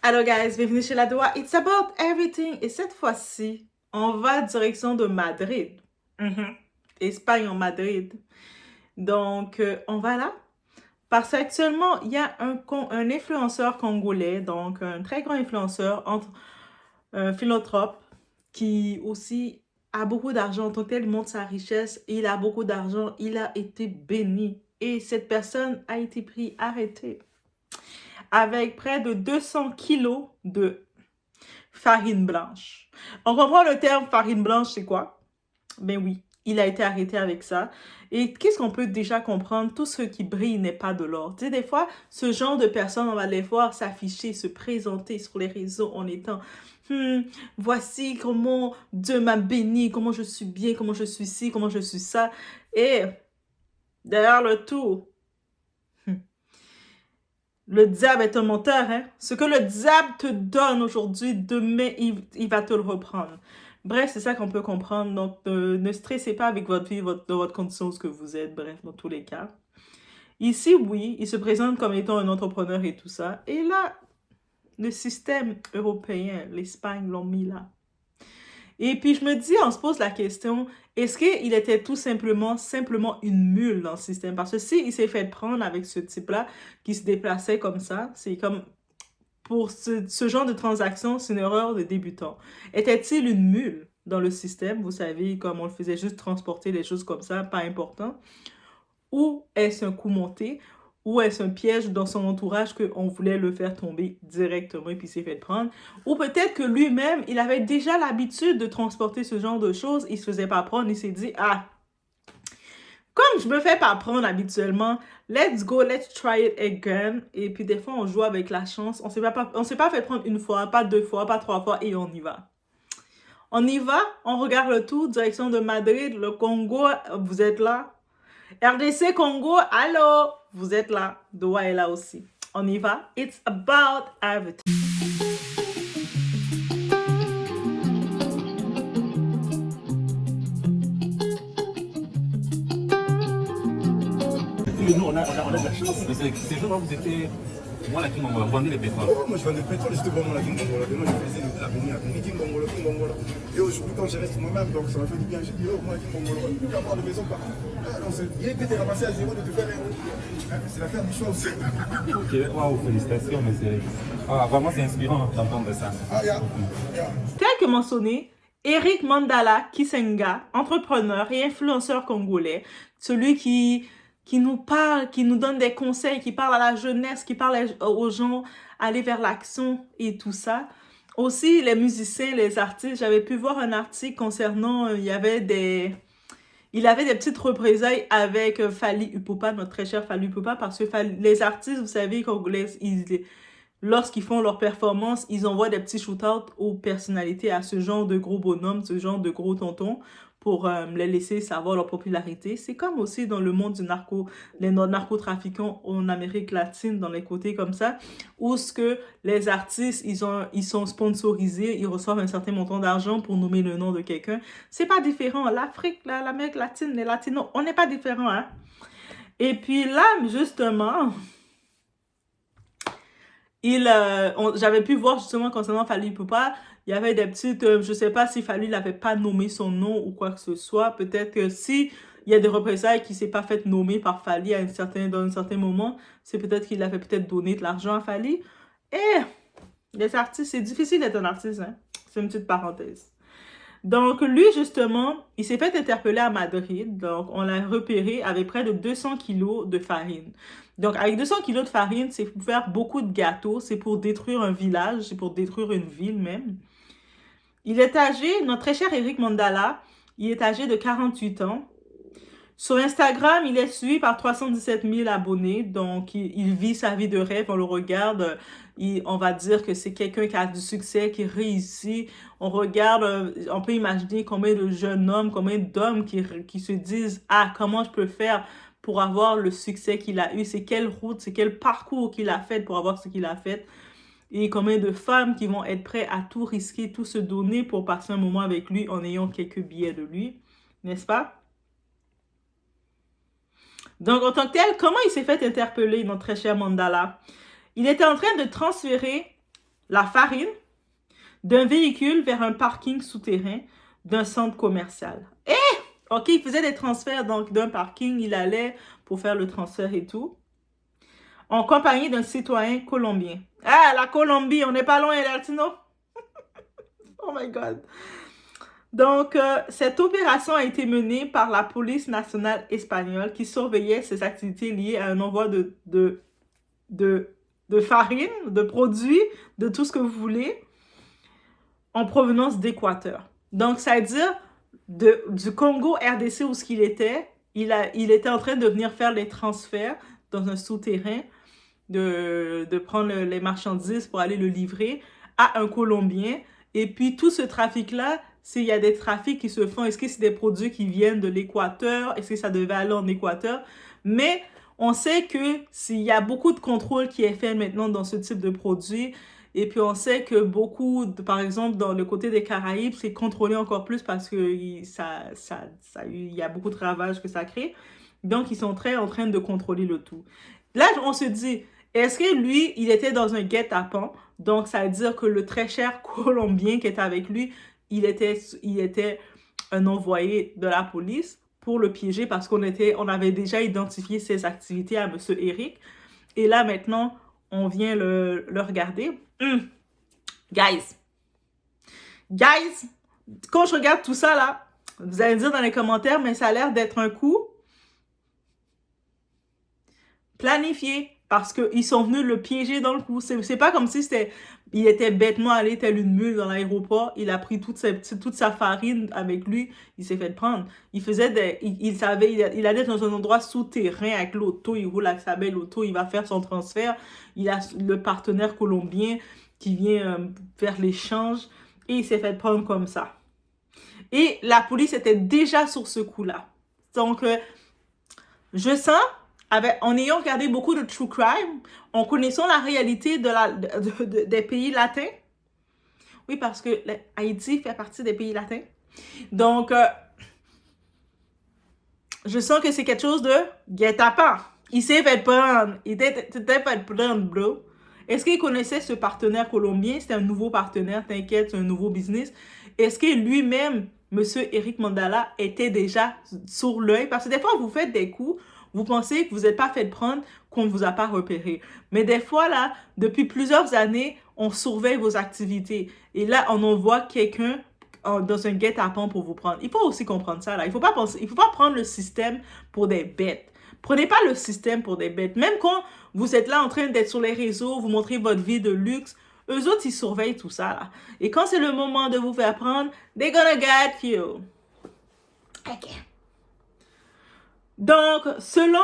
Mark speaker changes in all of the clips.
Speaker 1: Hello guys, bienvenue chez La Doua. It's about everything. Et cette fois-ci, on va direction de Madrid. Espagne en Madrid. Donc, on va là. Parce qu'actuellement, il y a un influenceur congolais, donc un très grand influenceur, un philanthrope, qui aussi a beaucoup d'argent. En tant que tel, il montre sa richesse. Il a beaucoup d'argent. Il a été béni. Et cette personne a été arrêtée avec près de 200 kilos de farine blanche. On comprend le terme farine blanche, c'est quoi? Ben oui, il a été arrêté avec ça. Et qu'est-ce qu'on peut déjà comprendre? Tout ce qui brille n'est pas de l'or. Tu sais, des fois, ce genre de personnes, on va les voir s'afficher, se présenter sur les réseaux en étant voici comment Dieu m'a béni, comment je suis bien, comment je suis ci, comment je suis ça. Et derrière le tout, le diable est un menteur, hein? Ce que le diable te donne aujourd'hui, demain, il va te le reprendre. Bref, c'est ça qu'on peut comprendre. Donc, ne stressez pas avec votre vie, dans votre condition, ce que vous êtes. Bref, dans tous les cas. Ici, oui, il se présente comme étant un entrepreneur et tout ça. Et là, le système européen, l'Espagne l'ont mis là. Et puis, je me dis, on se pose la question, est-ce qu'il était tout simplement une mule dans le système? Parce que s'il s'est fait prendre avec ce type-là, qui se déplaçait comme ça, c'est comme, pour ce genre de transaction, c'est une erreur de débutant. Était-il une mule dans le système? Vous savez, comme on le faisait juste transporter les choses comme ça, pas important. Ou est-ce un coup monté? Ou est-ce un piège dans son entourage qu'on voulait le faire tomber directement et puis s'est fait prendre? Ou peut-être que lui-même, il avait déjà l'habitude de transporter ce genre de choses, il se faisait pas prendre, il s'est dit, ah, comme je me fais pas prendre habituellement, let's go, let's try it again. Et puis des fois, on joue avec la chance. On s'est pas fait prendre une fois, pas deux fois, pas trois fois, et on y va. On y va, on regarde le tout, direction de Madrid, le Congo, vous êtes là. RDC Congo, allô, vous êtes là. Doha est là aussi. On y va. It's about everything.
Speaker 2: Mais nous, on a de la chance. Mais ces jours-là, vous étiez. Moi, la King Mongola, vous vendez les pétroles.
Speaker 3: Moi, je vendais le pétrole, j'étais vraiment la King Mongola. Moi, je faisais la King Mongola, King Mongola. Et aujourd'hui, quand je reste moi-même, donc ça m'a fait du bien. J'ai dit, oh, moi, King Mongola, il peut y avoir de maison partout. Il a été ramassé à zéro de te faire un. C'est l'affaire du choix aussi.
Speaker 2: Ok, waouh, félicitations, mais c'est. Ah, vraiment, c'est inspirant d'entendre ça.
Speaker 3: Ah, yeah.
Speaker 1: Tel que mentionné, Eric Mandala Kisenga, entrepreneur et influenceur congolais, celui qui nous parle, qui nous donne des conseils, qui parle à la jeunesse, qui parle aux gens, aller vers l'action et tout ça. Aussi, les musiciens, les artistes, j'avais pu voir un article concernant, il avait des petites représailles avec Fally Ipupa, notre très cher Fally Ipupa, parce que les artistes, vous savez, congolais, lorsqu'ils font leur performance, ils envoient des petits shoot-outs aux personnalités, à ce genre de gros bonhommes, ce genre de gros tontons, pour les laisser savoir leur popularité. C'est comme aussi dans le monde les narcotrafiquants en Amérique latine, dans les côtés comme ça, où ce que les artistes, ils sont sponsorisés, ils reçoivent un certain montant d'argent pour nommer le nom de quelqu'un. C'est pas différent. L'Afrique, l'Amérique latine, les latinos, on n'est pas différents, hein. Et puis là, justement, j'avais pu voir justement concernant Fally Ipupa, il y avait des petites, je sais pas si Fally n'avait pas nommé son nom ou quoi que ce soit. Peut-être que si il y a des représailles qui s'est pas fait nommer par Fally dans un certain moment, c'est peut-être qu'il avait peut-être donné de l'argent à Fally. Et les artistes, c'est difficile d'être un artiste, hein. C'est une petite parenthèse. Donc, lui, justement, il s'est fait interpeller à Madrid. Donc, on l'a repéré avec près de 200 kilos de farine. Donc, avec 200 kilos de farine, c'est pour faire beaucoup de gâteaux. C'est pour détruire un village. C'est pour détruire une ville même. Il est âgé, notre très cher Eric Mandala, il est âgé de 48 ans. Sur Instagram, il est suivi par 317 000 abonnés. Donc, il vit sa vie de rêve. On le regarde. On va dire que c'est quelqu'un qui a du succès, qui réussit. On regarde, on peut imaginer combien de jeunes hommes, combien d'hommes qui se disent, ah, comment je peux faire pour avoir le succès qu'il a eu? C'est quelle route, c'est quel parcours qu'il a fait pour avoir ce qu'il a fait? Et combien de femmes qui vont être prêtes à tout risquer, tout se donner pour passer un moment avec lui en ayant quelques billets de lui, n'est-ce pas? Donc, en tant que tel, comment il s'est fait interpeller, notre très cher Mandala? Il était en train de transférer la farine d'un véhicule vers un parking souterrain d'un centre commercial. OK, il faisait des transferts, donc d'un parking, il allait pour faire le transfert et tout, en compagnie d'un citoyen colombien. Ah, la Colombie, on n'est pas loin, Latino. Oh my God. Donc, cette opération a été menée par la police nationale espagnole qui surveillait ces activités liées à un envoi de farine, de produits, de tout ce que vous voulez, en provenance d'Équateur. Donc, ça veut dire du Congo RDC où ce qu'il était, il était en train de venir faire les transferts dans un souterrain, de prendre les marchandises pour aller le livrer à un Colombien. Et puis, tout ce trafic-là, s'il y a des trafics qui se font, est-ce que c'est des produits qui viennent de l'Équateur? Est-ce que ça devait aller en Équateur? Mais on sait que s'il y a beaucoup de contrôle qui est fait maintenant dans ce type de produits, et puis on sait que beaucoup, par exemple, dans le côté des Caraïbes, c'est contrôlé encore plus parce que il y a beaucoup de ravages que ça crée. Donc, ils sont en train de contrôler le tout. Là, on se dit, est-ce que lui, il était dans un guet-apens? Donc, ça veut dire que le très cher Colombien qui était avec lui, il était un envoyé de la police pour le piéger parce qu'on avait déjà identifié ses activités à M. Eric. Et là, maintenant, on vient le regarder. Guys, quand je regarde tout ça, là, vous allez dire dans les commentaires, mais ça a l'air d'être un coup planifié parce qu'ils sont venus le piéger dans le coup. C'est pas comme si il était bêtement allé tel une mule dans l'aéroport. Il a pris toute sa farine avec lui. Il s'est fait prendre. Il allait dans un endroit souterrain avec l'auto. Il roule avec sa belle auto. Il va faire son transfert. Il a le partenaire colombien qui vient faire l'échange. Et il s'est fait prendre comme ça. Et la police était déjà sur ce coup-là. Donc, je sens, en ayant regardé beaucoup de true crime, en connaissant la réalité des pays latins. Oui, parce que Haïti fait partie des pays latins. Donc, je sens que c'est quelque chose de guet-apens. Il s'est fait prendre. Il était fait prendre, bro. Est-ce qu'il connaissait ce partenaire colombien? C'est un nouveau partenaire, t'inquiète, c'est un nouveau business. Est-ce que lui-même, M. Eric Mandala, était déjà sur l'œil? Parce que des fois, vous faites des coups, vous pensez que vous n'êtes pas fait prendre, qu'on ne vous a pas repéré. Mais des fois, là, depuis plusieurs années, on surveille vos activités. Et là, on envoie quelqu'un dans un guet-apens pour vous prendre. Il faut aussi comprendre ça, là. Il faut pas prendre le système pour des bêtes. Prenez pas le système pour des bêtes. Même quand vous êtes là en train d'être sur les réseaux, vous montrez votre vie de luxe, eux autres, ils surveillent tout ça, là. Et quand c'est le moment de vous faire prendre, they're gonna get you. OK. Donc, selon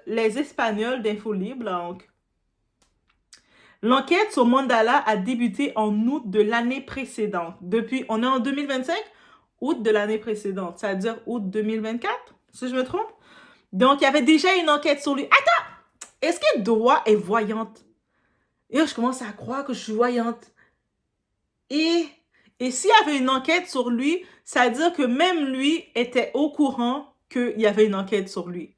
Speaker 1: les Espagnols d'Infolibre, l'enquête sur Mandala a débuté en août de l'année précédente. On est en 2025, août de l'année précédente, c'est-à-dire août 2024, si je me trompe. Donc, il y avait déjà une enquête sur lui. Attends! Est-ce que Doa est voyante? Et je commence à croire que je suis voyante. Et s'il y avait une enquête sur lui, ça veut dire que même lui était au courant qu'il y avait une enquête sur lui.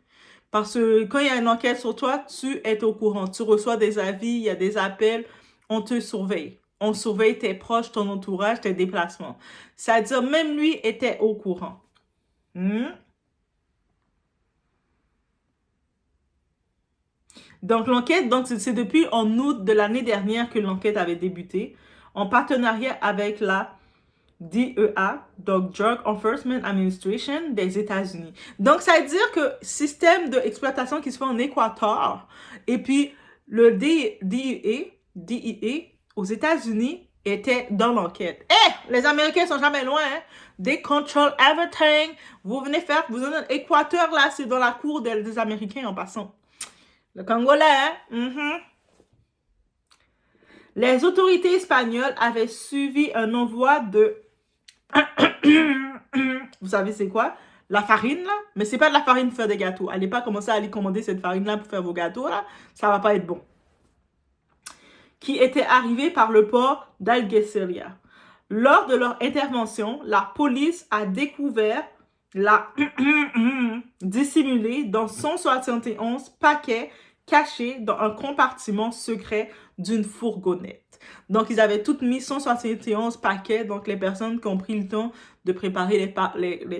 Speaker 1: Parce que quand il y a une enquête sur toi, tu es au courant. Tu reçois des avis, il y a des appels, on te surveille. On surveille tes proches, ton entourage, tes déplacements. Ça veut dire même lui était au courant. Donc, l'enquête, c'est depuis en août de l'année dernière que l'enquête avait débuté, en partenariat avec la DEA, donc Drug Enforcement Administration des États-Unis. Donc, ça veut dire que système d'exploitation qui se fait en Équateur, et puis le DEA aux États-Unis était dans l'enquête. Les Américains sont jamais loin, hein? They control everything. Vous venez Équateur, là, c'est dans la cour des Américains en passant. Le Congolais, hein? Les autorités espagnoles avaient suivi un envoi de... Vous savez c'est quoi? La farine, là. Mais c'est pas de la farine pour faire des gâteaux. Allez pas commencer à aller commander cette farine-là pour faire vos gâteaux, là. Ça va pas être bon. Qui était arrivé par le port d'Algeciras. Lors de leur intervention, la police a découvert dissimulé dans 171 paquets cachés dans un compartiment secret d'une fourgonnette. Donc, ils avaient toutes mis 171 paquets. Donc, les personnes qui ont pris le temps de préparer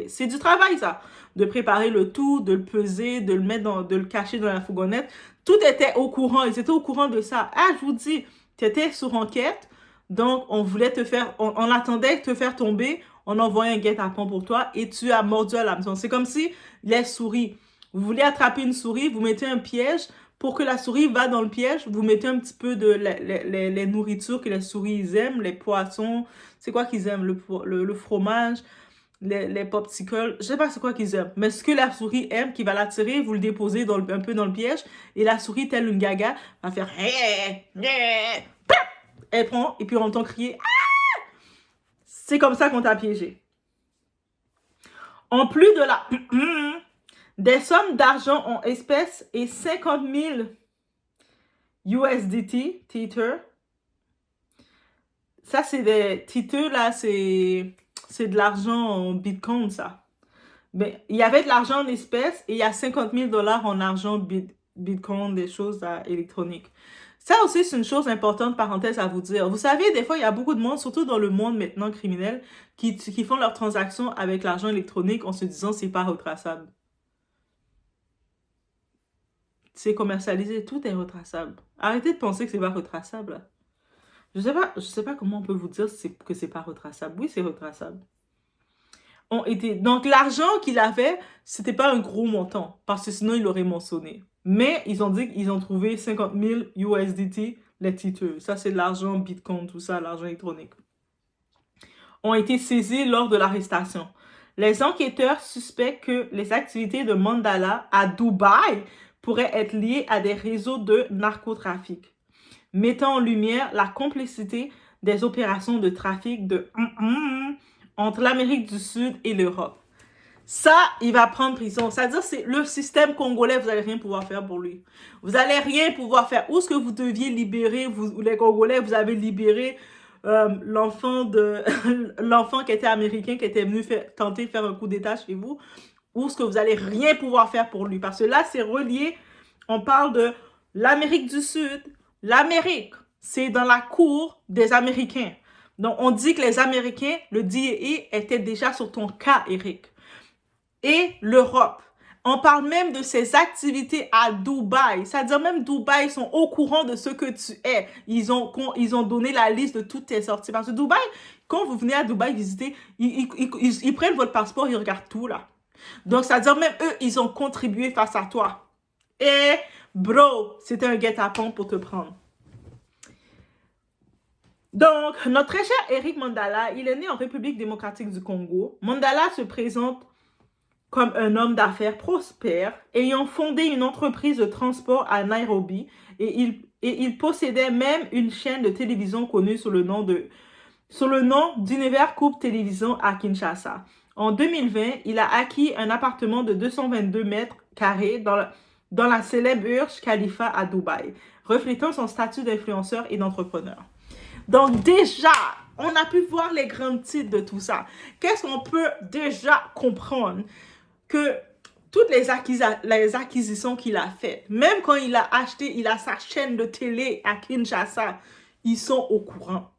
Speaker 1: c'est du travail, ça. De préparer le tout, de le peser, de le mettre de le cacher dans la fourgonnette. Tout était au courant. Ils étaient au courant de ça. Ah, je vous dis, tu étais sur enquête. Donc, on voulait on attendait te faire tomber. On envoyait un guet-apens pour toi et tu as mordu à l'hameçon. C'est comme si les souris, vous voulez attraper une souris, vous mettez un piège. Pour que la souris va dans le piège, vous mettez un petit peu de les nourritures que les souris aiment, les poissons, c'est quoi qu'ils aiment, le fromage, les popsicles, je sais pas c'est quoi qu'ils aiment. Mais ce que la souris aime, qui va l'attirer, vous le déposez un peu dans le piège, et la souris, telle une gaga, va faire elle prend, et puis on entend crier. C'est comme ça qu'on t'a piégé. En plus de la... des sommes d'argent en espèces et 50 000 USDT, Tether. Ça, c'est des... Tether, là, c'est de l'argent en Bitcoin, ça. Mais il y avait de l'argent en espèces et il y a 50 000 $ en argent Bitcoin, des choses électroniques. Ça aussi, c'est une chose importante, parenthèse, à vous dire. Vous savez, des fois, il y a beaucoup de monde, surtout dans le monde maintenant criminel, qui font leurs transactions avec l'argent électronique en se disant c'est pas retraçable. C'est commercialisé, tout est retraçable. Arrêtez de penser que c'est pas retraçable. Je sais pas comment on peut vous dire que c'est pas retraçable. Oui, c'est retraçable. Donc, l'argent qu'il avait, c'était pas un gros montant, parce que sinon, il l'aurait mentionné. Mais ils ont dit qu'ils ont trouvé 50 000 USDT, les titres. Ça, c'est de l'argent Bitcoin, tout ça, l'argent électronique. Ont été saisis lors de l'arrestation. Les enquêteurs suspectent que les activités de Mandala à Dubaï pourraient être liées à des réseaux de narcotrafic, mettant en lumière la complicité des opérations de trafic entre l'Amérique du Sud et l'Europe. Ça, il va prendre prison. C'est-à-dire, c'est le système congolais, vous n'allez rien pouvoir faire pour lui. Vous n'allez rien pouvoir faire. Où est-ce que vous deviez libérer, les Congolais, vous avez libéré l'enfant qui était américain, qui était venu tenter de faire un coup d'État chez vous. Où est-ce que vous allez rien pouvoir faire pour lui? Parce que là, c'est relié. On parle de l'Amérique du Sud. L'Amérique, c'est dans la cour des Américains. Donc, on dit que les Américains, le DEA, était déjà sur ton cas, Eric. Et l'Europe. On parle même de ses activités à Dubaï. C'est-à-dire même Dubaï, ils sont au courant de ce que tu es. Ils ont donné la liste de toutes tes sorties. Parce que Dubaï, quand vous venez à Dubaï visiter, ils prennent votre passeport, ils regardent tout là. Donc, c'est-à-dire même eux, ils ont contribué face à toi. Et bro, c'était un guet-apens pour te prendre. Donc, notre très cher Eric Mandala, il est né en République démocratique du Congo. Mandala se présente comme un homme d'affaires prospère, ayant fondé une entreprise de transport à Nairobi, et il possédait même une chaîne de télévision connue sous le nom d'Univers Coupe Télévision à Kinshasa. En 2020, il a acquis un appartement de 222 mètres carrés dans la célèbre Burj Khalifa à Dubaï, reflétant son statut d'influenceur et d'entrepreneur. Donc déjà, on a pu voir les grands titres de tout ça. Qu'est-ce qu'on peut déjà comprendre? Que toutes les acquisitions qu'il a faites, même quand il a sa chaîne de télé à Kinshasa, ils sont au courant.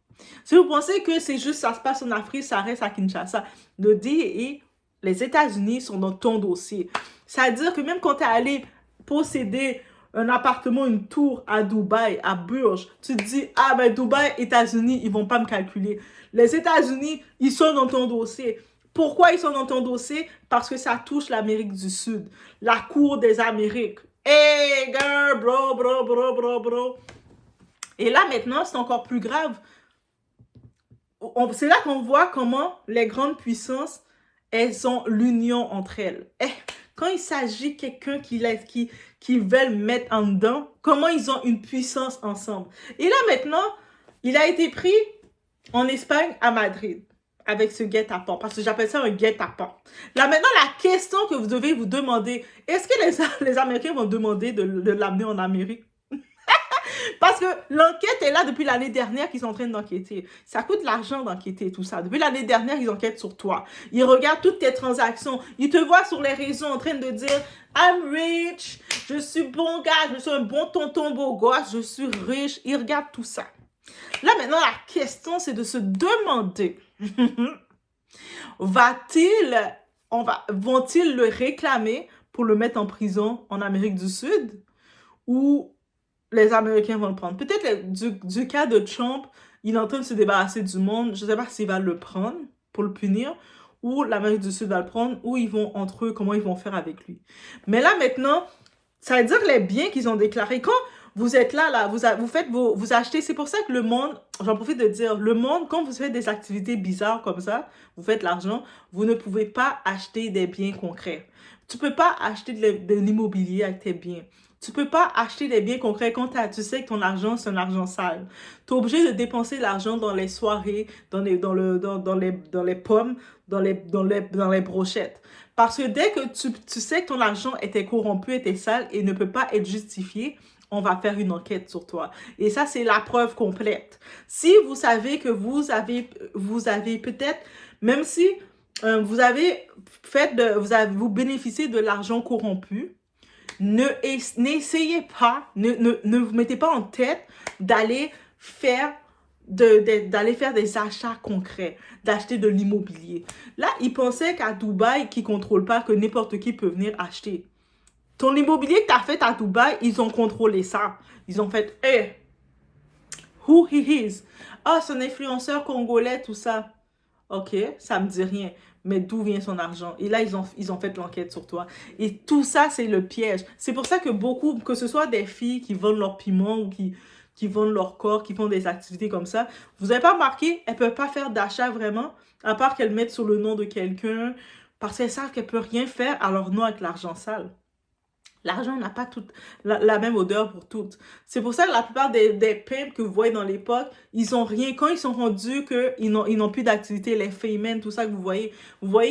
Speaker 1: Si vous pensez que c'est juste ça se passe en Afrique, ça reste à Kinshasa, le DEA, les États-Unis sont dans ton dossier. C'est-à-dire que même quand tu es allé posséder un appartement, une tour à Dubaï, à Burj, tu te dis, ah ben Dubaï, États-Unis, ils vont pas me calculer. Les États-Unis, ils sont dans ton dossier. Pourquoi ils sont dans ton dossier? Parce que ça touche l'Amérique du Sud, la cour des Amériques. Hey girl, bro. Et là maintenant, c'est encore plus grave. C'est là qu'on voit comment les grandes puissances, elles ont l'union entre elles. Quand il s'agit de quelqu'un qui veulent mettre en dedans, comment ils ont une puissance ensemble. Et là maintenant, il a été pris en Espagne, à Madrid, avec ce guet-apens, parce que j'appelle ça un guet-apens. Là maintenant, la question que vous devez vous demander, est-ce que les Américains vont demander de l'amener en Amérique? Parce que l'enquête est là depuis l'année dernière qu'ils sont en train d'enquêter. Ça coûte de l'argent d'enquêter, tout ça. Depuis l'année dernière, ils enquêtent sur toi. Ils regardent toutes tes transactions. Ils te voient sur les réseaux en train de dire « I'm rich, je suis bon gars, je suis un bon tonton beau gosse, je suis riche. » Ils regardent tout ça. Là, maintenant, la question, c'est de se demander vont-ils le réclamer pour le mettre en prison en Amérique du Sud ou les Américains vont le prendre? Peut-être du cas de Trump, il est en train de se débarrasser du monde. Je ne sais pas s'il va le prendre pour le punir ou l'Amérique du Sud va le prendre ou ils vont entre eux, comment ils vont faire avec lui. Mais là, maintenant, ça veut dire les biens qu'ils ont déclarés. Quand vous êtes là, vous achetez. C'est pour ça que le monde, j'en profite de dire, le monde, quand vous faites des activités bizarres comme ça, vous faites l'argent, vous ne pouvez pas acheter des biens concrets. Tu ne peux pas acheter de l'immobilier avec tes biens. Tu ne peux pas acheter des biens concrets quand tu sais que ton argent, c'est un argent sale. Tu es obligé de dépenser l'argent dans les soirées, dans les pommes, dans les brochettes. Parce que dès que tu sais que ton argent était corrompu, était sale et ne peut pas être justifié, on va faire une enquête sur toi. Et ça, c'est la preuve complète. Si vous savez que vous avez peut-être, même si vous bénéficiez de l'argent corrompu, n'essayez pas, ne vous mettez pas en tête d'aller faire des achats concrets, d'acheter de l'immobilier. Là, ils pensaient qu'à Dubaï, qui ne contrôle pas, que n'importe qui peut venir acheter. Ton immobilier que tu as fait à Dubaï, ils ont contrôlé ça. Ils ont fait, hey, who he is? Ah, c'est un influenceur congolais, tout ça. Ok, ça me dit rien. Mais d'où vient son argent? Et là, ils ont fait l'enquête sur toi. Et tout ça, c'est le piège. C'est pour ça que beaucoup, que ce soit des filles qui vendent leur piment ou qui vendent leur corps, qui font des activités comme ça, vous n'avez pas remarqué, elles ne peuvent pas faire d'achat vraiment, à part qu'elles mettent sur le nom de quelqu'un, parce qu'elles savent qu'elles ne peuvent rien faire à leur nom avec l'argent sale. L'argent n'a pas toute la même odeur pour toutes. C'est pour ça que la plupart des pimps que vous voyez dans l'époque, ils ont rien. Quand ils sont rendus qu'ils n'ont plus d'activité, les Feynman, tout ça que vous voyez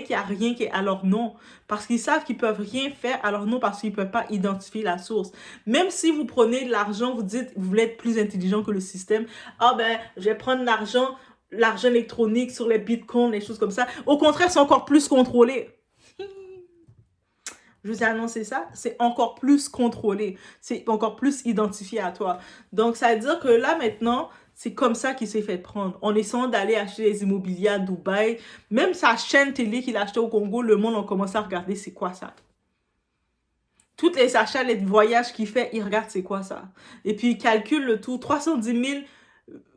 Speaker 1: qu'il n'y a rien qui est à leur nom. Parce qu'ils savent qu'ils peuvent rien faire à leur nom parce qu'ils ne peuvent pas identifier la source. Même si vous prenez de l'argent, vous dites, vous voulez être plus intelligent que le système. Ah ben, je vais prendre l'argent électronique sur les bitcoins, les choses comme ça. Au contraire, c'est encore plus contrôlé. Je vous ai annoncé ça, c'est encore plus contrôlé, c'est encore plus identifié à toi. Donc, ça veut dire que là, maintenant, c'est comme ça qu'il s'est fait prendre. En essayant d'aller acheter des immobiliers à Dubaï, même sa chaîne télé qu'il a acheté au Congo, le monde a commencé à regarder c'est quoi ça. Tous les achats, les voyages qu'il fait, il regarde c'est quoi ça. Et puis, il calcule le tout. 310 000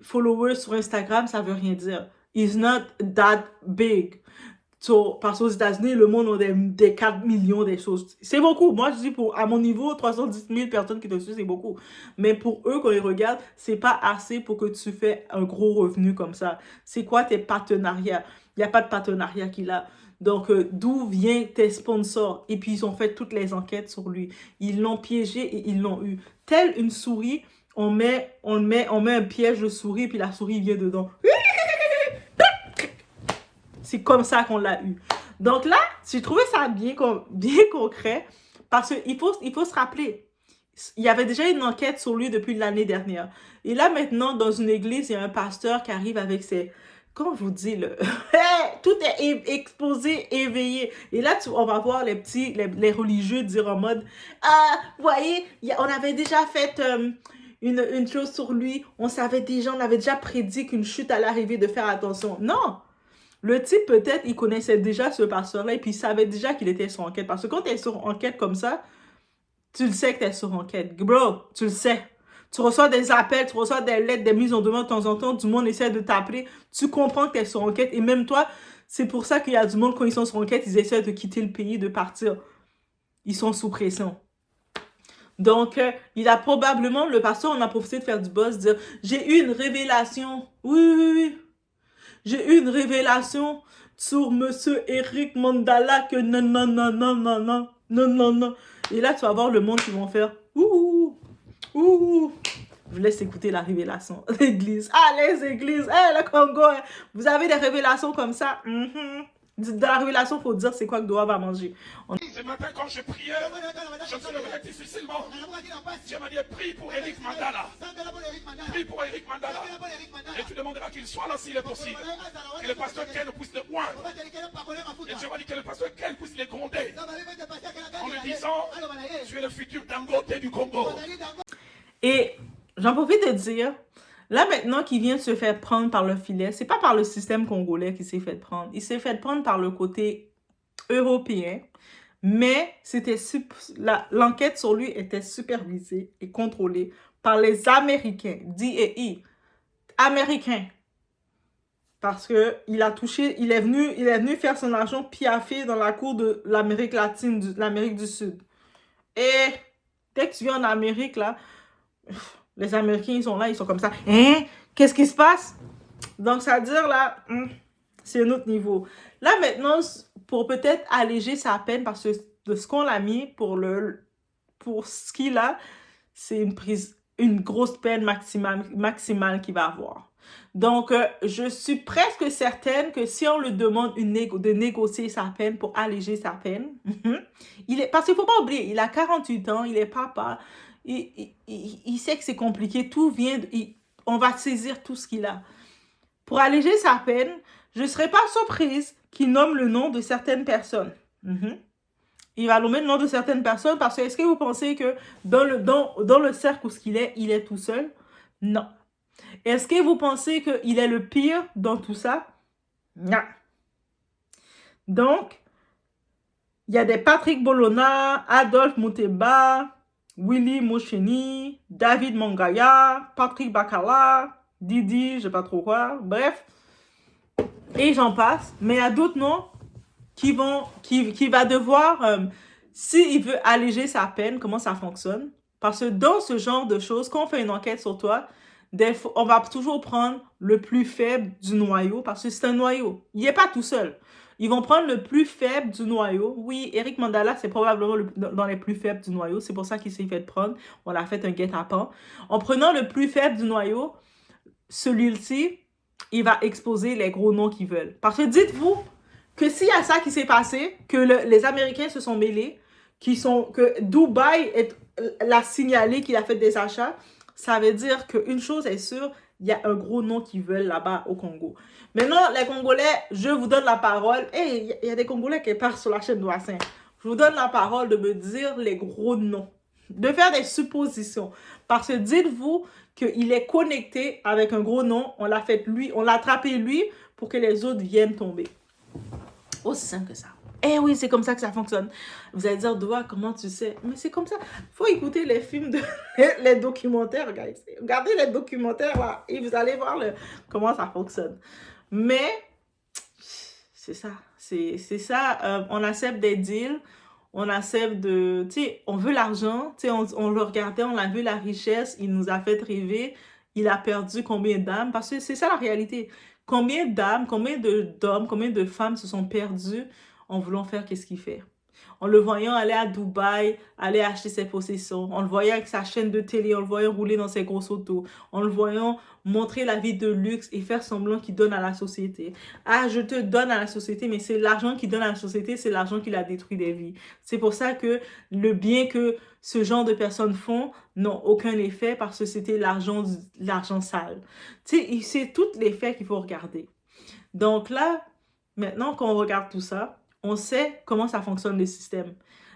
Speaker 1: followers sur Instagram, ça veut rien dire. It's not that big. Parce qu'aux États-Unis, le monde a des 4 millions, des choses. C'est beaucoup. Moi, je dis, à mon niveau, 310 000 personnes qui te suivent, c'est beaucoup. Mais pour eux, quand ils regardent, c'est pas assez pour que tu fais un gros revenu comme ça. C'est quoi tes partenariats? Il n'y a pas de partenariat qu'il a. Donc, d'où viennent tes sponsors? Et puis, ils ont fait toutes les enquêtes sur lui. Ils l'ont piégé et ils l'ont eu. Telle une souris, on met un piège de souris, puis la souris vient dedans. C'est comme ça qu'on l'a eu. Donc là, j'ai trouvé ça bien concret parce qu'il faut se rappeler. Il y avait déjà une enquête sur lui depuis l'année dernière. Et là, maintenant, dans une église, il y a un pasteur qui arrive avec ses... Comment je vous dis, tout est exposé, éveillé. Et là, on va voir les religieux dire en mode, ah, vous voyez, on avait déjà fait une chose sur lui. On avait déjà prédit qu'une chute allait arriver, de faire attention. Non! Le type, peut-être, il connaissait déjà ce pasteur-là et puis il savait déjà qu'il était sur enquête. Parce que quand tu es sur enquête comme ça, tu le sais que tu es sur enquête. Bro, tu le sais. Tu reçois des appels, tu reçois des lettres, des mises en demeure de temps en temps. Du monde essaie de t'appeler. Tu comprends que tu es sur enquête. Et même toi, c'est pour ça qu'il y a du monde, quand ils sont sur enquête, ils essaient de quitter le pays, de partir. Ils sont sous pression. Donc, il a probablement, le pasteur en a profité de faire du buzz, dire « J'ai eu une révélation. » Oui. J'ai eu une révélation sur Monsieur Eric Mandala que non. Et là, tu vas voir le monde qui vont faire ouh. Je vous laisse écouter la révélation. L'église. Ah, les églises. Le Congo. Vous avez des révélations comme ça. Dans la révélation, il faut dire c'est quoi que Doha va manger.
Speaker 4: Ce matin, quand je priais, je me levais difficilement. Dieu m'a dit, prie pour Eric Mandala. Prie pour Eric Mandala. Et tu demanderas qu'il soit là s'il est possible. Que le pasteur Ken puisse le oindre. Et Dieu m'a dit que le pasteur Ken puisse les gronder. En lui disant, tu es le futur Dangote du Congo.
Speaker 1: Et j'en profite de dire, là maintenant qu'il vient de se faire prendre par le filet, c'est pas par le système congolais qu'il s'est fait prendre. Il s'est fait prendre par le côté européen, mais l'enquête sur lui était supervisée et contrôlée par les Américains, DEA, américains. Parce que il est venu faire son argent piaffer dans la cour de l'Amérique latine, de l'Amérique du Sud. Et dès que tu viens en Amérique, là, les Américains, ils sont là, ils sont comme ça. Hein? Qu'est-ce qui se passe? Donc, ça veut dire, là, c'est un autre niveau. Là, maintenant, pour peut-être alléger sa peine, parce que de ce qu'on l'a mis pour ce qu'il a, c'est une grosse peine maximale qu'il va avoir. Donc, je suis presque certaine que si on lui demande de négocier sa peine pour alléger sa peine, parce qu'il ne faut pas oublier, il a 48 ans, il est papa, il sait que c'est compliqué, on va saisir tout ce qu'il a. Pour alléger sa peine, je ne serais pas surprise qu'il nomme le nom de certaines personnes. Il va nommer le nom de certaines personnes parce que est-ce que vous pensez que dans le cercle où il est tout seul? Non. Est-ce que vous pensez qu'il est le pire dans tout ça? Non. Donc, il y a des Patrick Bolona, Adolphe Mouteba, Willy Mosheni, David Mangaya, Patrick Bakala, Didi, je sais pas trop quoi, bref. Et j'en passe. Mais il y a d'autres noms qui va devoir, s'il veut alléger sa peine, comment ça fonctionne. Parce que dans ce genre de choses, quand on fait une enquête sur toi, on va toujours prendre le plus faible du noyau, parce que c'est un noyau. Il n'est pas tout seul. Ils vont prendre le plus faible du noyau. Oui, Eric Mandala, c'est probablement dans les plus faibles du noyau. C'est pour ça qu'il s'est fait prendre. On a fait un guet-apens. En prenant le plus faible du noyau, celui-ci, il va exposer les gros noms qu'ils veulent. Parce que dites-vous que s'il y a ça qui s'est passé, que les Américains se sont mêlés, que Dubaï l'a signalé qu'il a fait des achats, ça veut dire qu'une chose est sûre, il y a un gros nom qu'ils veulent là-bas au Congo. Maintenant, les Congolais, je vous donne la parole. Et il y a des Congolais qui partent sur la chaîne Doissin. Je vous donne la parole de me dire les gros noms. De faire des suppositions. Parce que dites-vous qu'il est connecté avec un gros nom. On l'a attrapé lui pour que les autres viennent tomber. Aussi simple que ça. Eh oui, c'est comme ça que ça fonctionne. Vous allez dire, Doha, comment tu sais? Mais c'est comme ça. Il faut écouter les films, les documentaires, guys. Regardez les documentaires, là, et vous allez voir comment ça fonctionne. Mais, c'est ça. C'est ça. On accepte des deals. On accepte de... Tu sais, on veut l'argent. Tu sais, on le regardait, on a vu la richesse. Il nous a fait rêver. Il a perdu combien d'âmes? Parce que c'est ça la réalité. Combien d'âmes, combien d'hommes, combien de femmes se sont perdus en voulant faire qu'est-ce qu'il fait. En le voyant aller à Dubaï, aller acheter ses possessions, en le voyant avec sa chaîne de télé, en le voyant rouler dans ses grosses autos, en le voyant montrer la vie de luxe et faire semblant qu'il donne à la société. Ah, je te donne à la société, mais c'est l'argent qu'il donne à la société, c'est l'argent qui a détruit des vies. C'est pour ça que le bien que ce genre de personnes font n'ont aucun effet parce que c'était l'argent sale. Tu sais, c'est tous les faits qu'il faut regarder. Donc là, maintenant qu'on regarde tout ça, on sait comment ça fonctionne le système.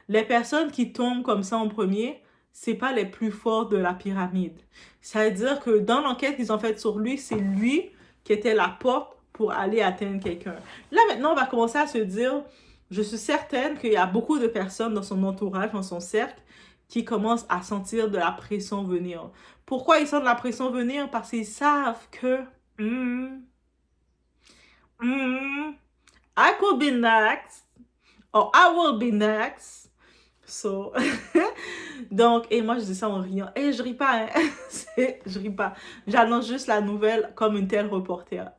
Speaker 1: Les personnes qui tombent comme ça en premier, c'est pas les plus forts de la pyramide. Ça veut dire que dans l'enquête qu'ils ont faite sur lui, c'est lui qui était la porte pour aller atteindre quelqu'un. Là, maintenant, on va commencer à se dire, je suis certaine qu'il y a beaucoup de personnes dans son entourage, dans son cercle, qui commencent à sentir de la pression venir. Pourquoi ils sentent de la pression venir? Parce qu'ils savent que... I could be next, or I will be next. So, donc, et moi je dis ça en riant. Et je ris pas, hein. Je ris pas. J'annonce juste la nouvelle comme une telle reporter.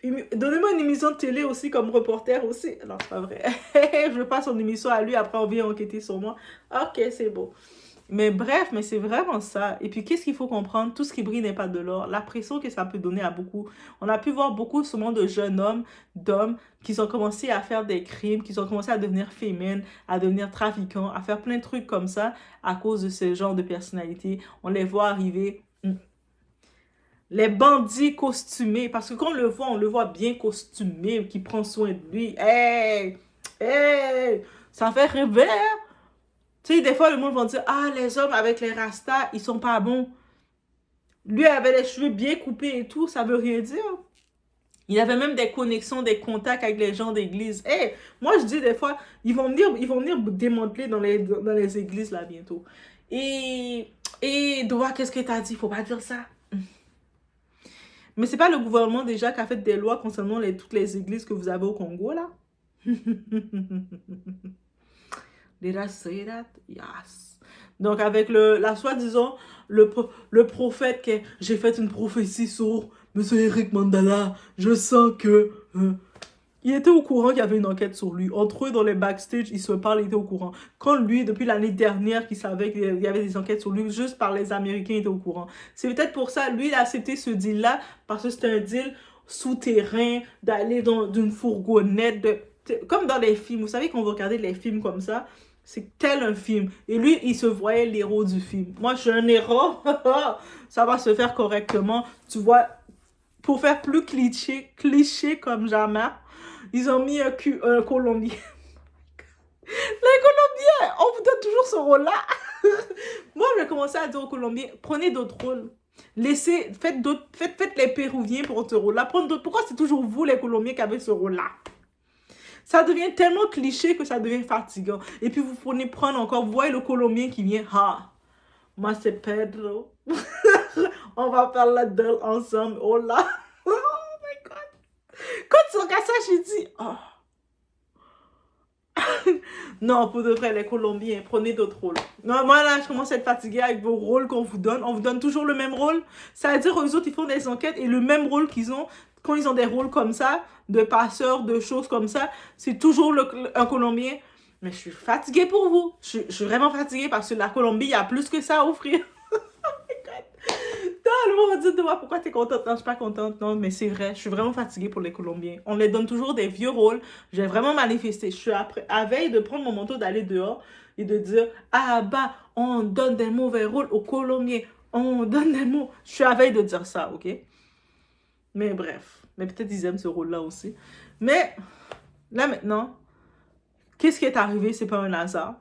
Speaker 1: Donnez-moi une émission de télé aussi comme reporter aussi. Non, c'est pas vrai. Je veux pas son émission à lui, après on vient enquêter sur moi. Ok, c'est beau. Mais bref, mais c'est vraiment ça. Et puis, qu'est-ce qu'il faut comprendre? Tout ce qui brille n'est pas de l'or. La pression que ça peut donner à beaucoup. On a pu voir beaucoup souvent de jeunes hommes, d'hommes, qui ont commencé à faire des crimes, qui ont commencé à devenir féminines, à devenir trafiquants, à faire plein de trucs comme ça à cause de ce genre de personnalité. On les voit arriver. Les bandits costumés, parce que quand on le voit bien costumé, qui prend soin de lui. Hey! Hey! Ça fait rêver! Tu sais, des fois, le monde va dire, ah, les hommes avec les rastas, ils sont pas bons. Lui avait les cheveux bien coupés et tout, ça veut rien dire. Il avait même des connexions, des contacts avec les gens d'église. Hey, moi, je dis des fois, ils vont venir démanteler dans les églises, là, bientôt. Et Doua, qu'est-ce que t'as dit? Faut pas dire ça. Mais c'est pas le gouvernement déjà qui a fait des lois concernant toutes les églises que vous avez au Congo, là? Did I say that? Yes. Donc, avec la soi-disant, le prophète que j'ai fait une prophétie sur M. Eric Mandala, je sens que... il était au courant qu'il y avait une enquête sur lui. Entre eux, dans les backstage, ils se parlent, il était au courant. Quand lui, depuis l'année dernière, qu'il savait qu'il y avait des enquêtes sur lui, juste par les Américains, il était au courant. C'est peut-être pour ça, lui, il a accepté ce deal-là, parce que c'était un deal souterrain, d'aller dans une fourgonnette, comme dans les films. Vous savez, quand vous regardez les films comme ça, c'est tel un film. Et lui, il se voyait l'héros du film. Moi, je suis un héros. Ça va se faire correctement. Tu vois, pour faire plus cliché comme jamais, ils ont mis un Colombien. Les Colombiens, on vous donne toujours ce rôle-là. Moi, je vais commencer à dire aux Colombiens, prenez d'autres rôles. Faites les Péruviens pour ce rôle-là. Pourquoi c'est toujours vous, les Colombiens, qui avez ce rôle-là? Ça devient tellement cliché que ça devient fatigant. Et puis, vous prenez prendre encore, vous voyez le Colombien qui vient, ah, moi c'est Pedro. On va faire la deuil ensemble. Oh là. Oh my God. Quand tu regardes ça, j'ai dit, oh. Non, pour de vrai, les Colombiens, prenez d'autres rôles. Non, moi là, je commence à être fatiguée avec vos rôles qu'on vous donne. On vous donne toujours le même rôle. Ça veut dire qu'eux autres, ils font des enquêtes et le même rôle qu'ils ont, quand ils ont des rôles comme ça, de passeurs, de choses comme ça, c'est toujours un Colombien. Mais je suis fatiguée pour vous. Je suis vraiment fatiguée parce que la Colombie, il y a plus que ça à offrir. Non, le monde va dire de moi, pourquoi t'es contente? Non, je suis pas contente. Non, mais c'est vrai, je suis vraiment fatiguée pour les Colombiens. On les donne toujours des vieux rôles. J'ai vraiment manifesté. Je suis à veille de prendre mon manteau, d'aller dehors et de dire, ah bah, on donne des mauvais rôles aux Colombiens. On donne des mots. Je suis à veille de dire ça, ok? Mais bref. Mais peut-être ils aiment ce rôle-là aussi. Mais là maintenant, qu'est-ce qui est arrivé? C'est pas un hasard.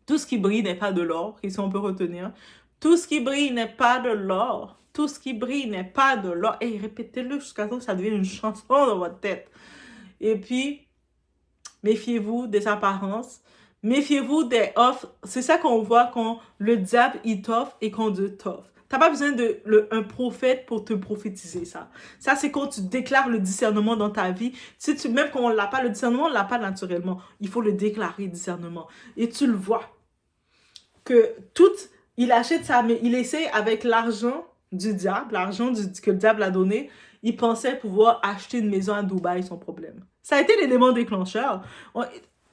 Speaker 1: Tout ce qui brille n'est pas de l'or, et si on peut retenir. Tout ce qui brille n'est pas de l'or. Tout ce qui brille n'est pas de l'or. Et répétez-le jusqu'à ce que ça devienne une chanson dans votre tête. Et puis, méfiez-vous des apparences. Méfiez-vous des offres. C'est ça qu'on voit quand le diable, il t'offre et quand Dieu t'offre. T'as pas besoin d'un prophète pour te prophétiser ça. Ça, c'est quand tu déclares le discernement dans ta vie. Même quand on l'a pas, le discernement, on l'a pas naturellement. Il faut le déclarer, discernement. Et tu le vois. Que il achète ça, mais il essaie avec l'argent du diable, que le diable a donné, il pensait pouvoir acheter une maison à Dubaï sans problème. Ça a été l'élément déclencheur.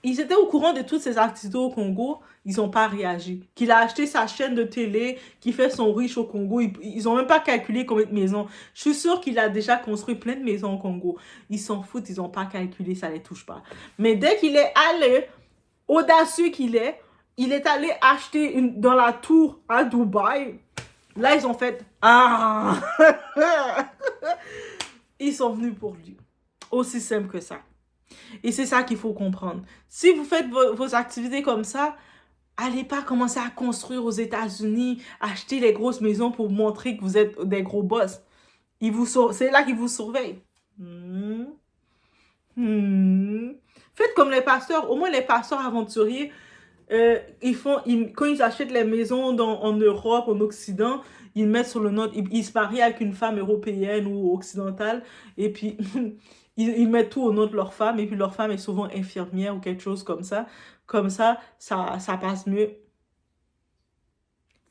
Speaker 1: Ils étaient au courant de toutes ces activités au Congo, ils n'ont pas réagi. Qu'il a acheté sa chaîne de télé, qu'il fait son riche au Congo, ils n'ont même pas calculé combien de maisons. Je suis sûre qu'il a déjà construit plein de maisons au Congo. Ils s'en foutent, ils n'ont pas calculé, ça ne les touche pas. Mais dès qu'il est allé, audacieux qu'il est, il est allé acheter dans la tour à Dubaï. Là, ils ont fait « Ah !» Ils sont venus pour lui. Aussi simple que ça. Et c'est ça qu'il faut comprendre. Si vous faites vos activités comme ça, allez pas commencer à construire aux États-Unis, acheter les grosses maisons pour montrer que vous êtes des gros boss. C'est là qu'ils vous surveillent. Faites comme les pasteurs. Au moins, les pasteurs aventuriers, quand ils achètent les maisons en Europe, en Occident, ils mettent sur le nom, ils se marient avec une femme européenne ou occidentale, et puis ils mettent tout au nom de leur femme, et puis leur femme est souvent infirmière ou quelque chose comme ça. Comme ça passe mieux.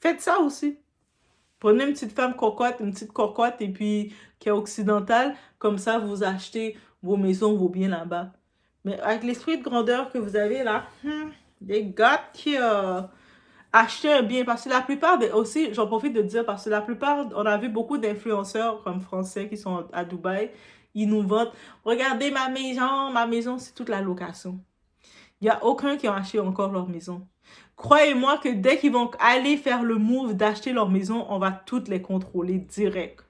Speaker 1: Faites ça aussi. Prenez une petite femme cocotte, et puis qui est occidentale, comme ça vous achetez vos maisons, vos biens là-bas. Mais avec l'esprit de grandeur que vous avez là, they got you. acheter un bien. Parce que la plupart, aussi, j'en profite de dire, parce que la plupart, on a vu beaucoup d'influenceurs comme français qui sont à Dubaï, ils nous vendent, regardez ma maison, c'est toute la location. Il n'y a aucun qui a acheté encore leur maison. Croyez-moi que dès qu'ils vont aller faire le move d'acheter leur maison, on va toutes les contrôler direct.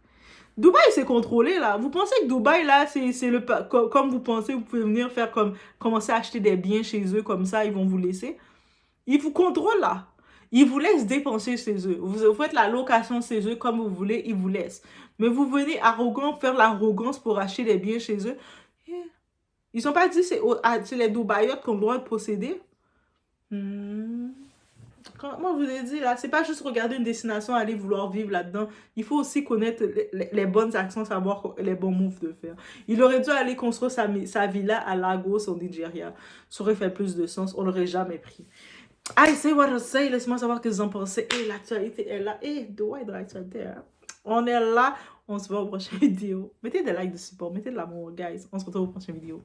Speaker 1: Dubaï, c'est contrôlé, là. Vous pensez que Dubaï, là, c'est le... Comme vous pensez, vous pouvez venir faire comme... Commencer à acheter des biens chez eux, comme ça, ils vont vous laisser. Ils vous contrôlent, là. Ils vous laissent dépenser chez eux. Vous faites la location chez eux comme vous voulez, ils vous laissent. Mais vous venez arrogant, faire l'arrogance pour acheter des biens chez eux. Ils n'ont pas dit que c'est les Dubaïotes qui ont le droit de posséder. Moi, je vous ai dit, là, c'est pas juste regarder une destination, aller vouloir vivre là-dedans. Il faut aussi connaître les bonnes actions, savoir les bons moves de faire. Il aurait dû aller construire sa villa à Lagos, au Nigeria. Ça aurait fait plus de sens. On l'aurait jamais pris. I say what I say. Laisse-moi savoir ce que vous en pensez. Et l'actualité est là. Et Dubaï de l'actualité. Hein? On est là. On se voit aux prochaines vidéos. Mettez des likes de support. Mettez de l'amour, guys. On se retrouve aux prochaines vidéos.